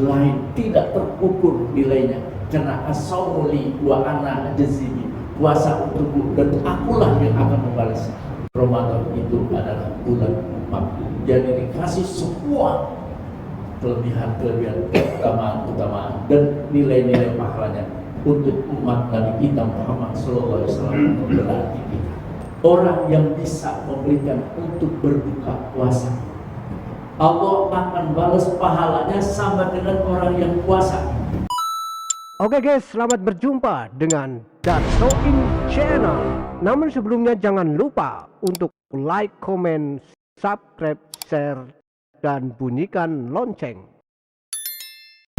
lain tidak terukur nilainya, karena as-saumuli wa ana ajzihi, puasa untukku dan akulah yang akan membalas. Ramadan itu adalah bulan umat, jadi dikasih semua kelebihan-kelebihan, keutamaan-keutamaan dan nilai-nilai pahalanya untuk umat Nabi kita Muhammad SAW. Berarti kita orang yang bisa memberikan untuk berbuka puasa, Allah akan balas pahalanya sama dengan orang yang puasa. Oke guys, selamat berjumpa dengan Darsoin Channel. Namun sebelumnya jangan lupa untuk like, comment, subscribe, share, dan bunyikan lonceng.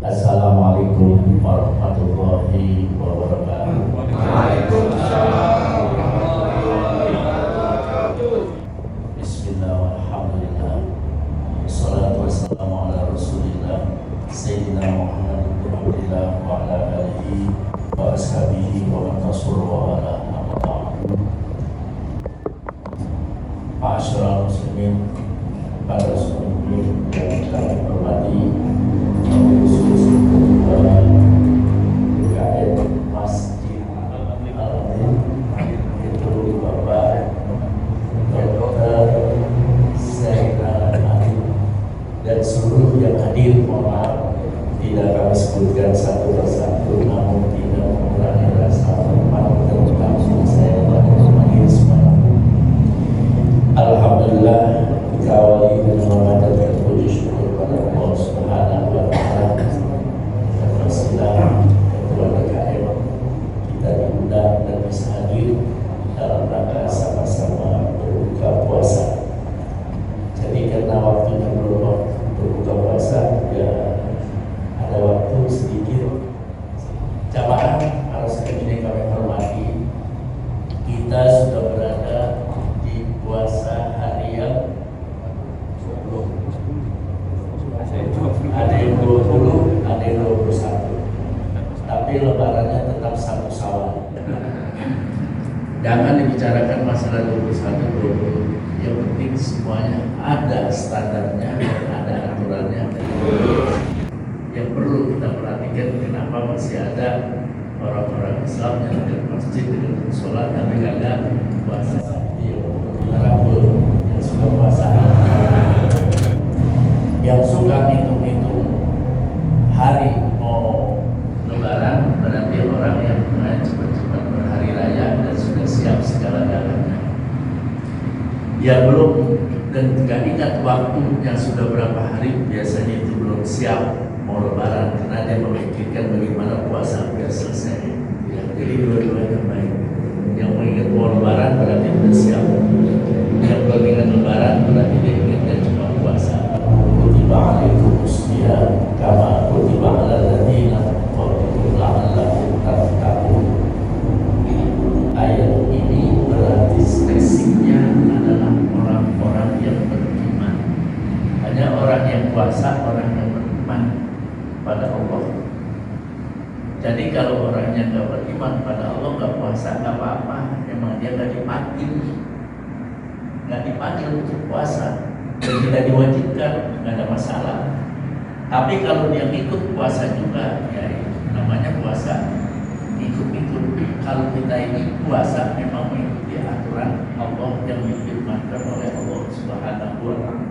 Assalamualaikum warahmatullahi wabarakatuh. Waalaikumsalam warahmatullahi wabarakatuh. Bismillah, alhamdulillah, wassalatu wassalamu ala rasulillah Sayyidina Muhammad ibn Abdillah wa ala alihi wa ashabihi wa man tasur wa ala Ma'asyiral muslimin, para muslimin yang kami hormati, khusus BKM Masjid Al-Amin, itu Bapak Dr. Zainal Arifin dan seluruh yang hadir. Mohon maaf tidak kami sebutkan satu persatu, namun tidak mengurangi rasa hormat dan langsung saya menghormati semuanya. Alhamdulillah, kita awali dengan memanjatkan puji syukur kepada Allah Subhanahu wa Ta'ala dan wasilah ketua BKM kita diundang dan bisa hadir dalam rangka sama-sama berbuka puasa. Jadi karena waktunya belum berbuka puasa, ya ada waktu sedikit. Jamaah harus ini kami hormati, kita sudah berada di puasa hari yang ada yang 20, ada yang 21, tapi lebarannya tetap 1 Syawal. Jangan dibicarakan masalah 21, 20, yang penting semuanya ada standarnya, ada aturannya. Yang perlu kita perhatikan, kenapa masih ada orang-orang Islam yang ada masjid dengan sholat tapi kagak puasa. Yang suka puasa, yang suka hitung-hitung hari mau lebaran, berarti orang yang cepat-cepat berhari raya dan sudah siap segala-galanya. Ya belum, dan tidak ingat waktu yang sudah berapa hari, biasanya itu belum siap mau lebaran karena dia memikirkan bagaimana puasa biar selesai. Ya, jadi dua-duanya baik. Yang mengingat mau lebaran berarti sudah siap. Yang belum ingat lebaran berarti dia ingatkan cuma puasa. Kutiba alaikumus siyam kama kutiba alal ladzina min qablikum la'allakum tattaqun. Ayat ini berarti spesifiknya adalah orang-orang yang beriman. Hanya orang yang puasa, orang yang beriman pada Allah. Jadi kalau orangnya nggak beriman pada Allah, nggak puasa, nggak apa-apa. Memang dia nggak dipanggil untuk puasa dan tidak diwajibkan, nggak ada masalah. Tapi kalau dia ikut puasa juga, ya namanya puasa ikut-ikut. Kalau kita ini puasa memang mengikuti aturan Allah yang difirmankan oleh Allah Subhanahu wa Ta'ala.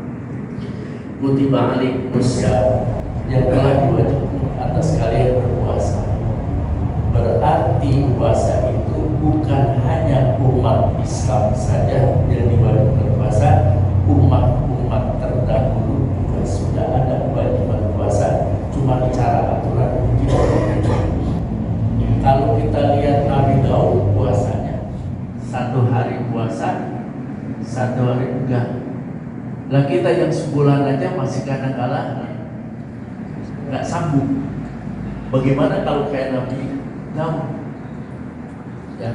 Kutiba alaikumus syiyam, yang telah diwajibkan atas kalian berpuasa. Berarti puasa itu bukan hanya umat Islam saja yang diwajibkan puasa, umat-umat terdahulu juga sudah ada kewajiban puasa, cuma cara aturan kita. Kalau kita lihat Nabi Daud puasanya 1 hari puasa, 1 hari enggak. Lah kita yang sebulan aja masih kadang-kala nggak sanggup. Bagaimana kalau kayak Nabi Daud? Ya,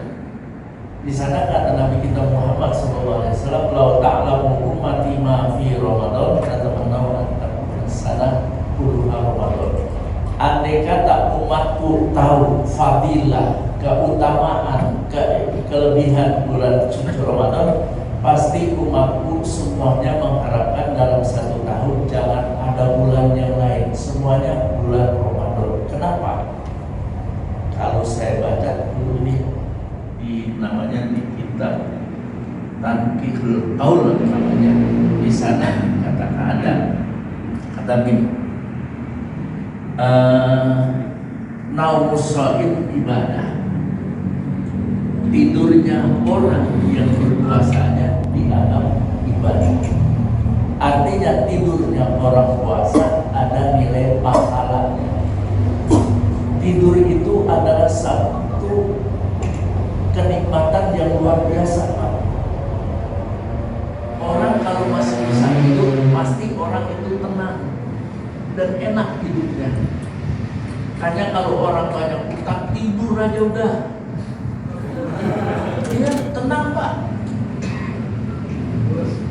di sana kata Nabi kita Muhammad SAW, "Lau ta'lamu ummati ma fi Ramadan, katamannaw an sana kulluha Ramadan." Andai kata umatku tahu fadilah, keutamaan, kelebihan bulan suci Ramadan, pasti umatku semuanya mengharapkan dalam 1 tahun jangan ada bulan yang lain, semuanya bulan bulan Ramadan. Kenapa? Kalau saya baca dulu ini namanya di kitab Tanqihul Qaul namanya, di sana katakan ada kata gini, naumus shaim ibadah, tidurnya orang yang berpuasanya dianggap ibadah. Artinya tidurnya orang puasa ada nilai pahalanya. Tidur itu adalah satu kenikmatan yang luar biasa, Pak. Orang kalau masih bisa tidur, pasti orang itu tenang dan enak hidupnya. Hanya kalau orang banyak utang, tidur aja udah. Iya, tenang, Pak.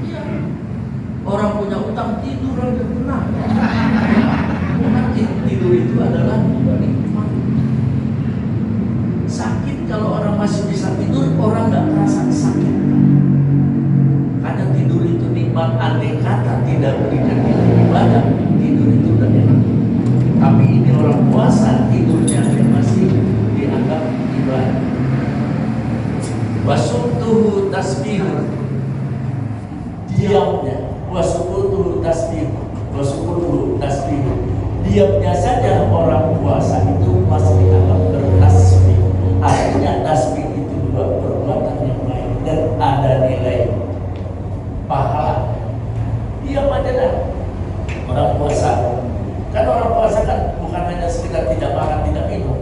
Iya. Orang punya utang, tidur aja tenang. Karena tidur itu adalah nikmat. Sakit kalau orang masih bisa tidur, orang nggak merasa sakit. Karena tidur itu nikmat, andai kata tidak berikan nilai ibadah, tidur itu udah enak. Tapi ini orang puasa, tidurnya masih dianggap ibadah. Wasubtuhu tasbihun, diamnya. Wasubtuhu tasbihun, wasubtuhu tasbihun. Diamnya saja orang puasa itu masih dianggap bertasbih. Artinya tasbih itu juga perbuatan yang baik dan ada nilai pahala. Diam aja dah orang puasa. Kan orang puasa kan bukan hanya sekedar tidak makan, tidak minum.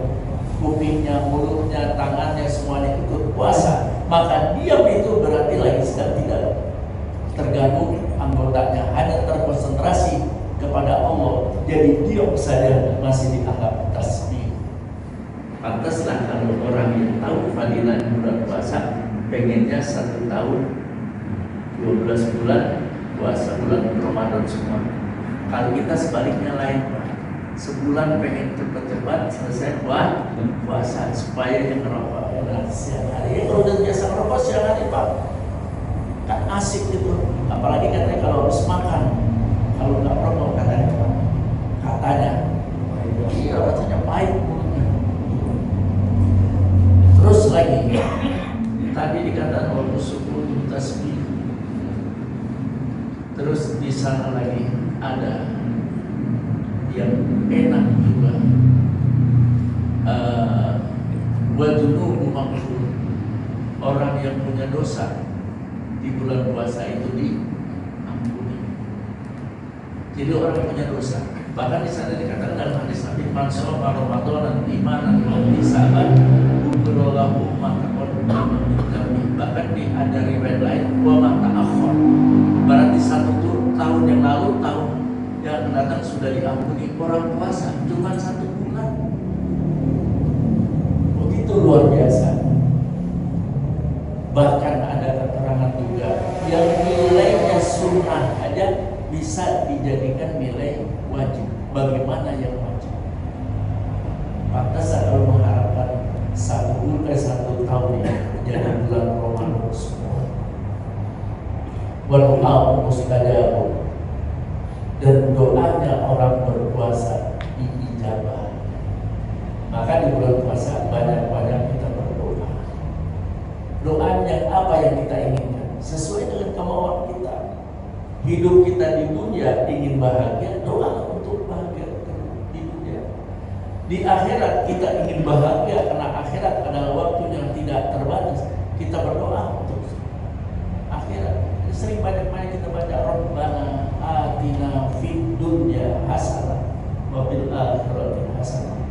Kupingnya, mulutnya, tangannya semuanya ikut puasa. Maka diam itu berarti lagi sedang tidak terganggu anggotanya, hanya terkonsentrasi kepada Allah. Jadi diam saja masih dianggap tasbih. Pantaslah kalau orang yang tahu fadilah bulan puasa, pengennya 1 tahun 12 bulan puasa, bulan Ramadan semua. Kalau kita sebaliknya lain, Pak. Sebulan pengen cepat-cepat selesai puasa supaya yang ngerokok siang hari. Kalau udah biasa ngerokok siang hari, Pak, kan asik gitu. Apalagi katanya kalau habis makan, kalau nggak merokok katanya iya rasanya pahit mulutnya. Terus lagi tadi dikatakan waktu subuh tasbih. Terus di sana lagi ada yang enak juga, wajunuhu maghfur, orang yang punya dosa di bulan puasa itu diampuni. Jadi orang yang punya dosa, bahkan di sana dikatakan dalam hadis Nabi, man shoma Ramadan imanan wa ihtisaban ghufirallahu ma taqaddama min dhanbi. Bahkan ada riwayat lain wa ma ta'akhkhar, berarti 1 tahun yang lalu, tahun yang datang sudah diampuni. Orang puasa cuma 1 bulan, begitu luar biasa. Bahkan ada keterangan juga yang nilainya sunnah aja bisa dijadikan nilai wajib. Bagaimana yang wajib? Pantas kalau mengharapkan 1 tahun ini menjadi bulan Ramadan semua. Walau mustajab, dan doanya orang berpuasa diijabah. Maka di bulan puasa banyak-banyak kita berdoa. Doanya apa yang kita inginkan sesuai dengan kemauan kita. Hidup kita di dunia ingin bahagia, doa untuk bahagia di dunia. Di akhirat kita ingin bahagia karena akhirat adalah waktu yang tidak terbatas. Kita berdoa untuk akhirat. Sering banyak-banyak kita baca Rabbana atina fid dunya hasanah wa fil akhirati hasanah.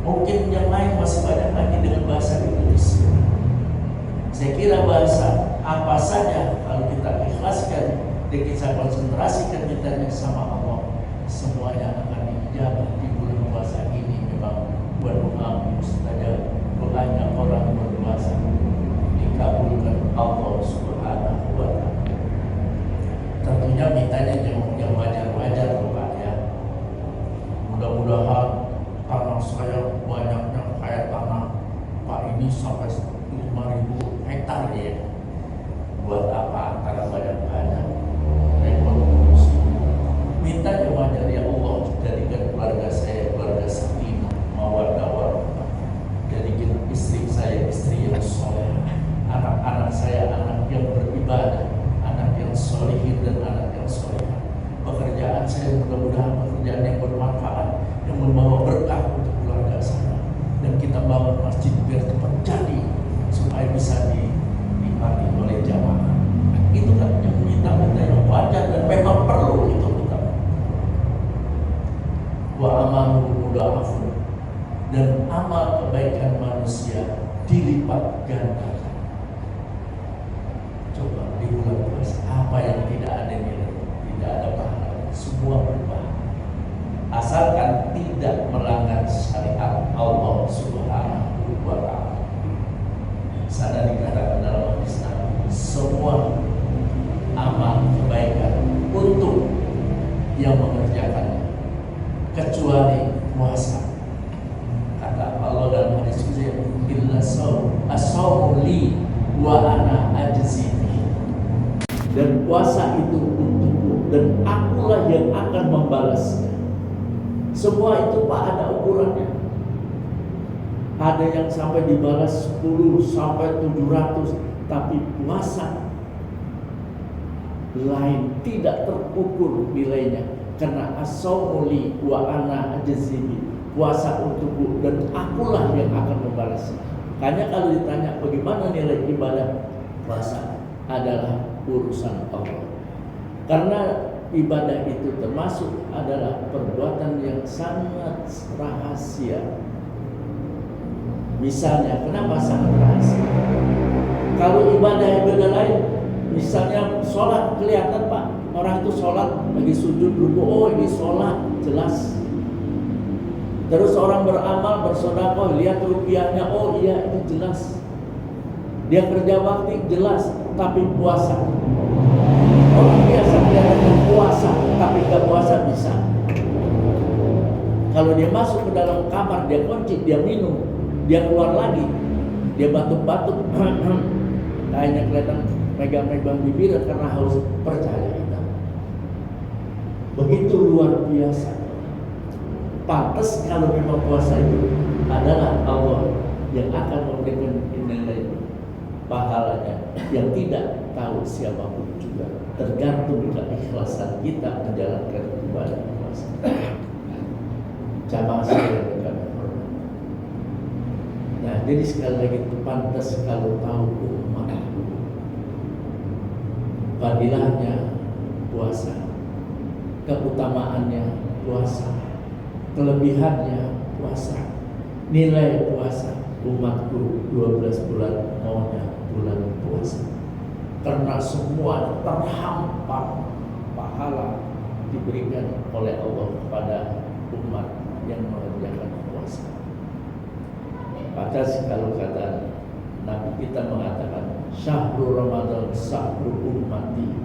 Mungkin yang lain masih banyak lagi dengan bahasa Indonesia. Saya kira bahasa apa saja kalau kita ikhlaskan dan kita konsentrasikan kitanya sama Allah, semuanya akan dijawab di bulan puasa ini. Memang doa mustajab, doanya orang berpuasa dikabulkan Allah Subhanahu wa Ta'ala. Tentunya mintanya yang wajar-wajar, Pak, ya. Mudah-mudahan tanah saya banyaknya kayak tanah Pak ini sampai 5.000 hektar ya. Buat apa antara banyak-banyak reproduksi? Minta yang wajar, ya Allah, jadikan keluarga saya dilipat gandakan. Coba di bulan puasa apa yang tidak ada nilai, tidak ada pahala, semua berubah. Asalkan tidak melanggar syariat Allah Subhanahu wa Ta'ala. Sana dikatakan dalam hadis Nabi, semua amal kebaikan untuk yang mengerjakannya kecuali puasa. Kata Allah dalam hadis Qudsi, illa as-shaumu li wa ana ajzi bihi. Dan puasa itu untukku dan akulah yang akan membalasnya. Semua itu Pak ada ukurannya. Ada yang sampai dibalas 10 sampai 700, tapi puasa lain tidak terukur nilainya, karena as-shaumu li wa ana ajzi bihi. Puasa untukku dan akulah yang akan membalasnya. Makanya kalau ditanya bagaimana nilai ibadah puasa, adalah urusan Allah. Karena ibadah itu termasuk adalah perbuatan yang sangat rahasia. Misalnya, kenapa sangat rahasia? Kalau ibadah lain, misalnya sholat kelihatan Pak, orang itu sholat lagi sujud ruku, oh ini sholat jelas. Terus orang beramal, bersedekah, lihat rupiahnya, oh iya ini jelas. Dia kerja bakti jelas, tapi puasa. Orang biasa kelihatan puasa, tapi gak puasa bisa. Kalau dia masuk ke dalam kamar, dia kunci, dia minum, dia keluar lagi, dia batuk-batuk, kayaknya kelihatan megang-megang bibir karena haus, percaya kita. Begitu luar biasa. Pantas kalau memang puasa itu adalah Allah yang akan memberikan nilai pahalanya, yang tidak tahu siapapun juga, tergantung keikhlasan kita menjalankan ibadah puasa. Jamaah sekalian yang kami hormati. Nah, jadi sekali lagi pantas kalau tahu umat fadilahnya puasa, keutamaannya puasa, kelebihannya puasa, nilai puasa. Umatku 12 bulan maunya bulan puasa, karena semua terhampar pahala diberikan oleh Allah kepada umat yang mengerjakan puasa. Maka kalau kata Nabi kita mengatakan syahrul Ramadan syahrul ummati,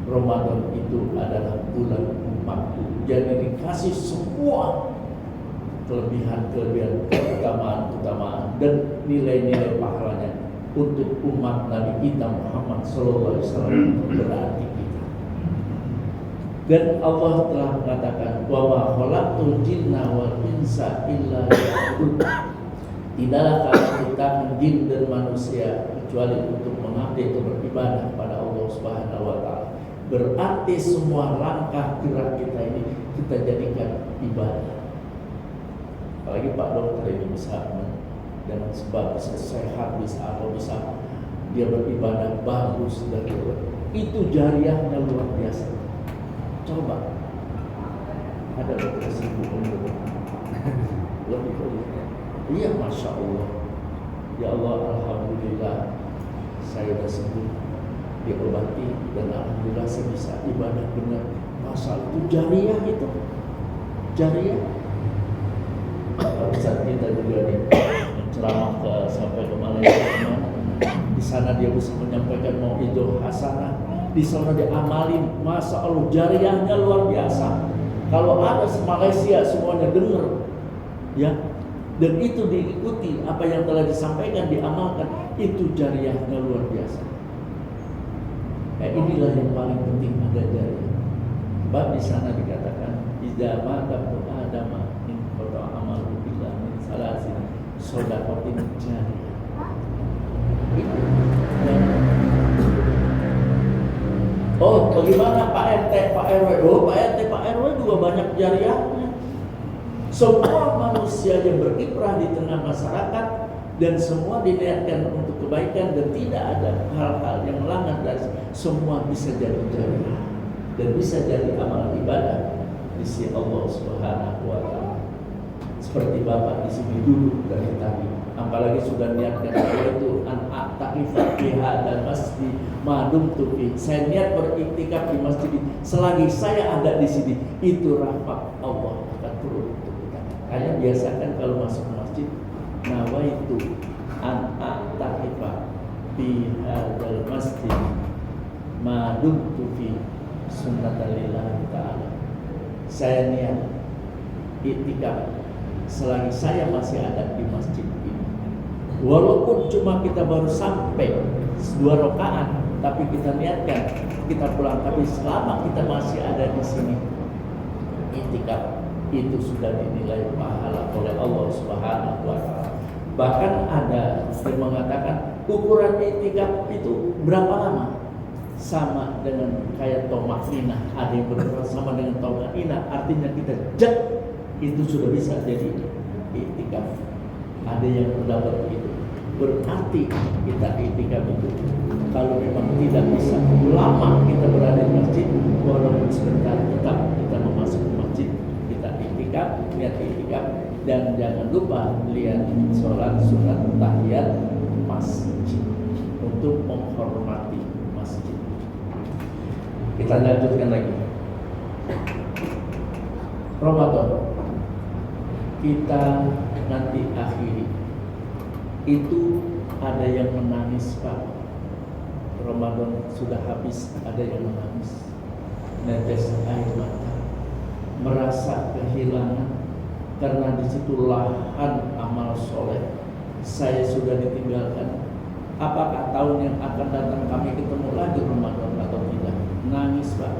Ramadan itu adalah bulan umatku. Jadi dikasih semua kelebihan-kelebihan, keutamaan-keutamaan dan nilai-nilai pahalanya untuk umat Nabi kita Muhammad sallallahu alaihi wasallam, berarti kita. Dan Allah telah mengatakan, wa ma khalaqtul jinna wal insa illa liya'budun. Tidaklah kami ciptakan jin dan manusia kecuali untuk mengabdi atau beribadah pada Allah Subhanahu wa taala. Berarti semua langkah gerak kita ini kita jadikan ibadah. Apalagi Pak Dokter ini bisa dengan sebab bisa sehat, bisa apa, bisa dia beribadah bagus dan itu jariahnya luar biasa. Coba ada dokter sibuk lebih. Iya, masya Allah. Ya Allah, alhamdulillah saya sudah sembuh, diobati dan alhamdulillah saya bisa ibadah benar. Masa itu jariah itu, jariah. Saat kita juga nih menceramah sampai ke Malaysia, di sana dia bisa menyampaikan mau'idhah hasanah, di sana dia amalin, masa Allah jariahnya luar biasa. Kalau ada Malaysia semuanya dengar, ya, dan itu diikuti apa yang telah disampaikan, diamalkan, itu jariahnya luar biasa. Inilah yang paling penting, ada jariah. Sebab di sana dikatakan idza mata adama salasin sodakotin jariyah. Oh, bagaimana Pak RT, Pak RW? Oh, Pak RT, Pak RW juga banyak jariahnya. Semua manusia yang berkiprah di tengah masyarakat dan semua diniatkan untuk kebaikan dan tidak ada hal-hal yang melanggar dari semua bisa jadi jariah dan bisa jadi amal ibadah di sisi Allah Subhanahu wa taala. Seperti Bapak di sini duduk dari tadi apalagi sudah niatkan itu an ta'rifa fi hadzal masjid madum tufi. Saya niat beriktikaf di masjid selagi saya ada di sini, itu rahmat Allah akan turun untuk kita. Kalian biasakan kalau masuk masjid, nawaitu an ta'rifa fi hadzal masjid madum tufi sunnatalillahi ta'ala. Saya niat iktikaf selagi saya masih ada di masjid ini. Walaupun cuma kita baru sampai 2 rakaat, tapi kita niatkan kita pulang. Tapi selama kita masih ada di sini iktikaf, itu sudah dinilai pahala oleh Allah Subhanahu wa taala. Bahkan ada yang mengatakan ukuran iktikaf itu berapa lama? Sama dengan kayak tomatina. Ada yang berkata sama dengan tomatina, artinya kita itu sudah bisa jadi iktikaf. Ada yang berpendapat begitu. Berarti kita iktikaf itu kalau memang tidak bisa lama kita berada di masjid, walaupun sebentar tetap kita memasuki masjid, kita iktikaf, niat iktikaf, dan jangan lupa lihat sholat sunat tahiyat masjid untuk menghormati masjid. Kita lanjutkan lagi. Ramadan kita nanti akhiri. Itu ada yang menangis, Pak. Ramadan sudah habis, ada yang menangis, netes air mata, merasa kehilangan karena di situ lahan amal soleh saya sudah ditinggalkan. Apakah tahun yang akan datang kami ketemu lagi Ramadan atau tidak? Nangis, Pak.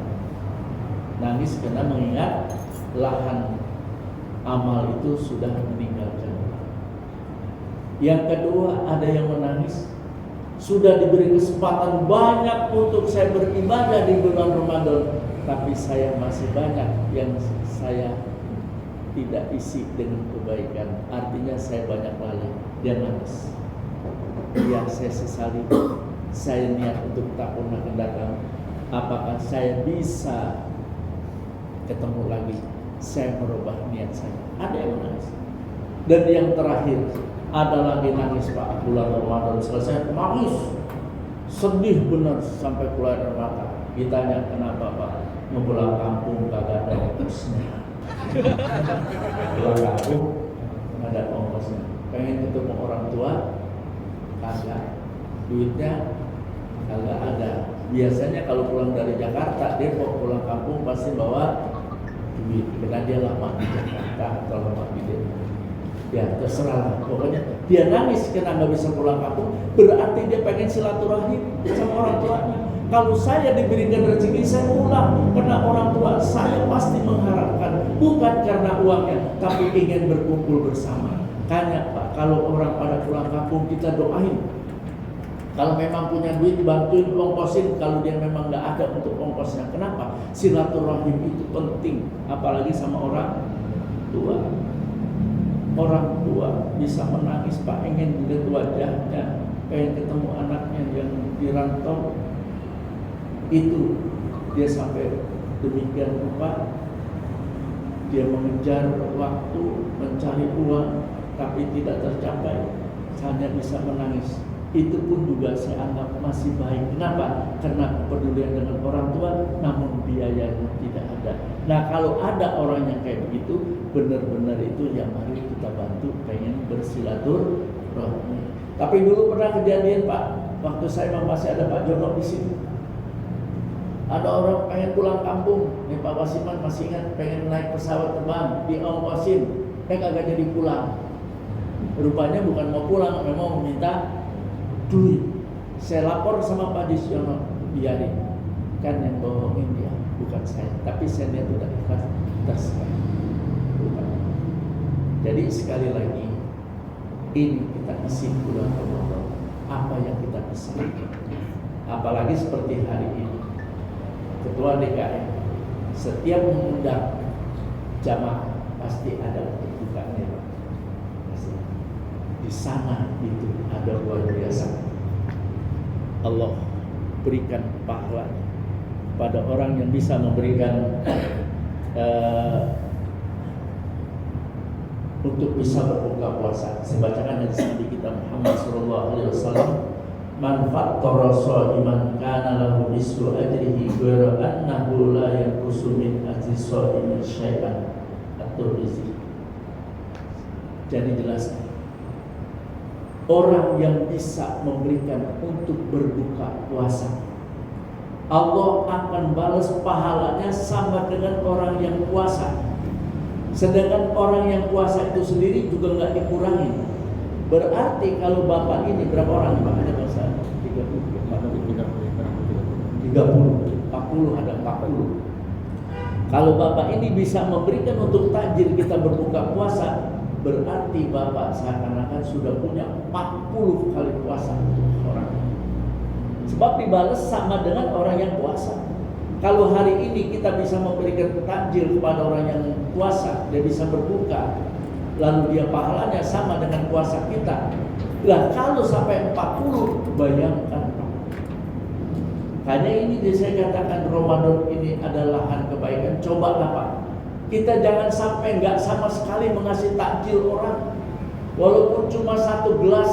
Nangis karena mengingat lahan amal itu sudah meninggalkan. Yang kedua, ada yang menangis, sudah diberi kesempatan banyak untuk saya beribadah di bulan Ramadan, tapi saya masih banyak yang saya tidak isi dengan kebaikan. Artinya saya banyak lalai. Dia nangis. Ya, saya sesali. Saya niat untuk tahun akan datang, apakah saya bisa ketemu lagi? Saya merubah niat saya. Ada yang menangis. Dan yang terakhir, ada lagi nangis, Pak. Bulan Ramadan selesai, nangis, sedih benar sampai keluar air mata. Ditanya kenapa, Pak? Mau pulang kampung kagak ada ongkosnya. Pulang kampung nggak ada ongkosnya. Pengen ketemu orang tua, kagak. Duitnya kagak ada. Biasanya kalau pulang dari Jakarta, Depok, pulang kampung pasti bawa duit, karena dia lama di Jakarta atau lama di Depok. Ya terserah, pokoknya dia nangis karena nggak bisa pulang kampung, berarti dia pengen silaturahim sama orang tuanya. Kalau saya diberikan rezeki, saya pulang karena orang tua saya pasti mengharapkan, bukan karena uangnya, tapi ingin berkumpul bersama. Tanya, Pak, kalau orang pada pulang kampung kita doain. Kalau memang punya duit, bantuin ongkosin. Kalau dia memang nggak ada untuk ongkosnya, kenapa? Silaturahim itu penting, apalagi sama orang tua. Orang tua bisa menangis, Pak, ingin melihat wajahnya, pengen ketemu anaknya yang dirantau. Itu dia sampai demikian rupa. Dia mengejar waktu, mencari uang, tapi tidak tercapai, hanya bisa menangis. Itu pun juga saya anggap masih baik. Kenapa? Karena kepedulian dengan orang tua, namun biayanya tidak ada. Nah, kalau ada orang yang kayak begitu, benar-benar itu yang mari kita bantu, pengen bersilaturahmi. Tapi dulu pernah kejadian, Pak, waktu saya masih ada Pak Jono di sini. Ada orang pengen pulang kampung, nih Pak Wasiman masih ingat, pengen naik pesawat terbang, diongkosin, kagak jadi pulang. Rupanya bukan mau pulang, memang meminta duit. Saya lapor sama Pak Disyono, biarin, kan yang bohongin dia, bukan saya. Tapi saya lihat udah ikhlas, terserah. Jadi sekali lagi, ini kita isi bulan Ramadan, apa yang kita bisa. Apalagi seperti hari ini, Ketua DKM setiap mengundang jamaah pasti ada untuk bukanya, Pak. Di sana itu ada luar biasa. Allah berikan pahala pada orang yang bisa memberikan untuk bisa berbuka puasa. Saya bacakan dari Nabi kita Muhammad sallallahu alaihi wasallam, man fattara sha'iman kana lahu mislu ajrihi ghairu annahu la yanqusu min ajri sha'imin syai'an. At-Tirmidzi. Jadi jelas, orang yang bisa memberikan untuk berbuka puasa, Allah akan balas pahalanya sama dengan orang yang puasa. Sedangkan orang yang puasa itu sendiri juga nggak dikurangi. Berarti kalau bapak ini berapa orang Pak? Ada masa 30, 40, ada 40. Kalau bapak ini bisa memberikan untuk takjil kita berbuka puasa, berarti bapak seakan-akan sudah punya 40 kali puasa untuk orang. Sebab dibalas sama dengan orang yang puasa. Kalau hari ini kita bisa memberikan takjil kepada orang yang puasa, dia bisa berbuka, lalu dia pahalanya sama dengan puasa kita. Lah kalau sampai 40, bayangkan. Hanya ini saya katakan Ramadan ini adalah lahan kebaikan. Cobalah Pak, kita jangan sampai nggak sama sekali mengasih takjil orang. Walaupun cuma 1 gelas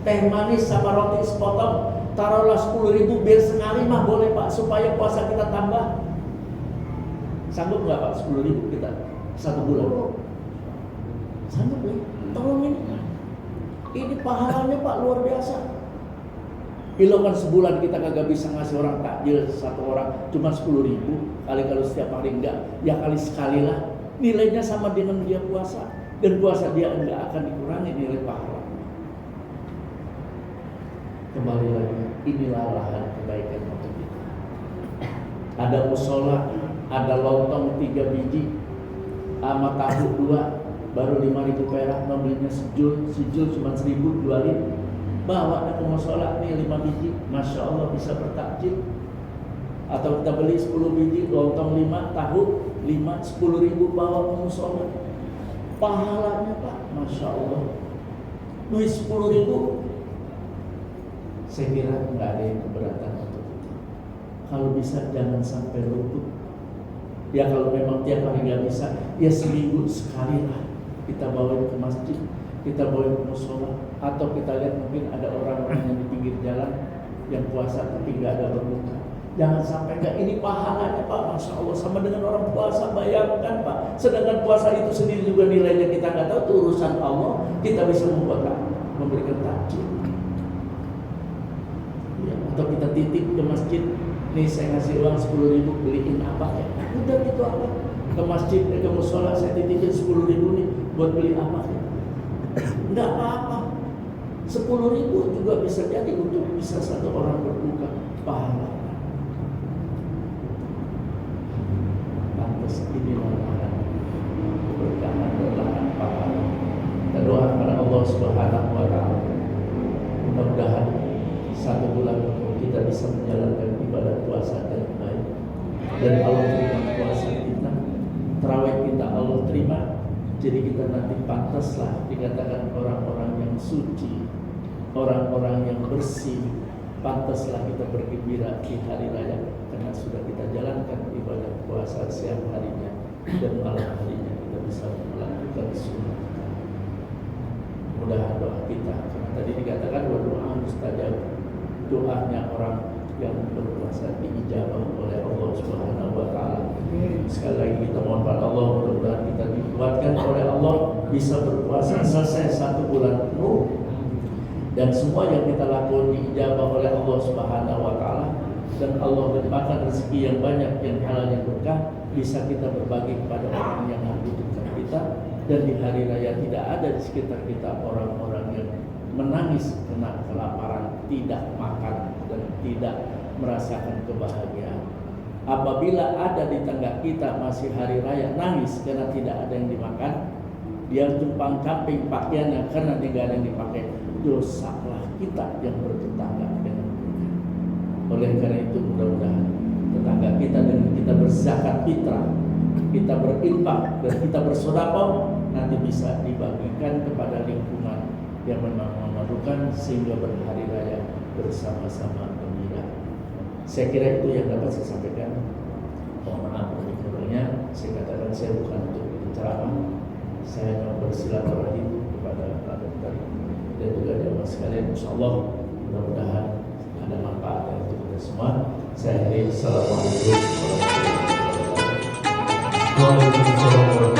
teh manis sama roti sepotong, taruhlah 10.000 biar sekali mah boleh Pak, supaya puasa kita tambah. Sanggup nggak Pak 10.000 kita 1 bulan? Sanggup ya? Tolong ini pahalanya Pak luar biasa. Kalau kan sebulan kita kagak bisa ngasih orang takjil 1 orang cuma 10.000, kali kalau setiap hari enggak, ya kali sekali lah. Nilainya sama dengan dia puasa, dan puasa dia enggak akan dikurangi nilai pahala. Kembali lagi, inilah lahan kebaikan untuk kita. Ada musola, ada lontong 3 biji, sama tahu 2, baru 5.000 perak, membelinya sijul cuma 1.000, jualin. Bawa ke musola nih 5 biji, Masya Allah bisa bertakjil. Atau kita beli 10 biji, lontong 5, tahu 5, 10.000 bawa ke musola. Pahalanya Pak, Masya Allah. Duit 10.000, saya kira nggak ada yang keberatan untuk itu. Kalau bisa jangan sampai luput. Ya kalau memang tiap hari nggak bisa, ya seminggu sekali lah kita bawa ke masjid, kita bawa ke musola, atau kita lihat mungkin ada orang-orang yang di pinggir jalan yang puasa tapi nggak ada berbuka. Jangan sampai nggak, ini pahalanya Pak, Masya Allah sama dengan orang puasa. Bayangkan Pak, sedangkan puasa itu sendiri juga nilainya kita nggak tahu, itu urusan Allah. Kita bisa memberikan takjil. Ya, atau kita titip ke masjid, nih saya ngasih uang 10.000, beliin apa ya? Udah gitu apa? Ke masjid, ke musola saya titipin 10.000 nih, buat beli apa ya? Enggak apa-apa. 10.000 juga bisa jadi untuk bisa 1 orang berbuka, pahala. Pantas inilah lahan keberkahan dan lahan pahala. Kita doa kepada Allah Subhanahu wa taala. Mudah-mudahan 1 bulan kita bisa menjalankan ibadah puasa dengan baik, dan Allah terima puasa kita, tarawih kita Allah terima. Jadi kita nanti pantaslah dikatakan orang-orang yang suci, orang-orang yang bersih. Pantaslah kita bergembira di hari raya, karena sudah kita jalankan ibadah puasa siang harinya dan malam harinya kita bisa melakukan sunnah. Mudah doa kita, karena tadi dikatakan doa mustajab, doanya orang yang berpuasa diijabah oleh Allah Subhanahu wa taala. Sekali lagi kita mohon pada Allah, mudah-mudahan kita dikuatkan oleh Allah bisa berpuasa selesai 1 bulan penuh, dan semua yang kita lakukan diijabah oleh Allah Subhanahu wa taala, dan Allah limpahkan rezeki yang banyak, yang halal, yang berkah, bisa kita berbagi kepada orang yang membutuhkan kita. Dan di hari raya tidak ada di sekitar kita orang-orang yang menangis kena kelaparan, tidak makan dan tidak merasakan kebahagiaan. Apabila ada di tengah kita masih hari raya nangis karena tidak ada yang dimakan, dia tumpang camping pakaiannya karena tidak ada yang dipakai, dosalah kita yang bertetangga dengan mereka. Oleh karena itu mudah-mudahan tetangga kita dengan kita berzakat fitrah, kita berinfak dan kita bersedekah, nanti bisa dibagikan kepada lingkungan yang memang memerlukan, sehingga berhari raya bersama-sama gembira. Saya kira itu yang dapat saya sampaikan. Mohon maaf kurang-kurangnya. Saya katakan saya bukan untuk berceramah, saya hanya bersilaturahim kepada Pak Dokter dan juga jamaah sekalian. Insyaallah mudah-mudahan ada manfaatnya untuk kita semua. Saya akhiri. Assalamualaikum warahmatullahi wabarakatuh. Waalaikumsalam warahmatullahi wabarakatuh.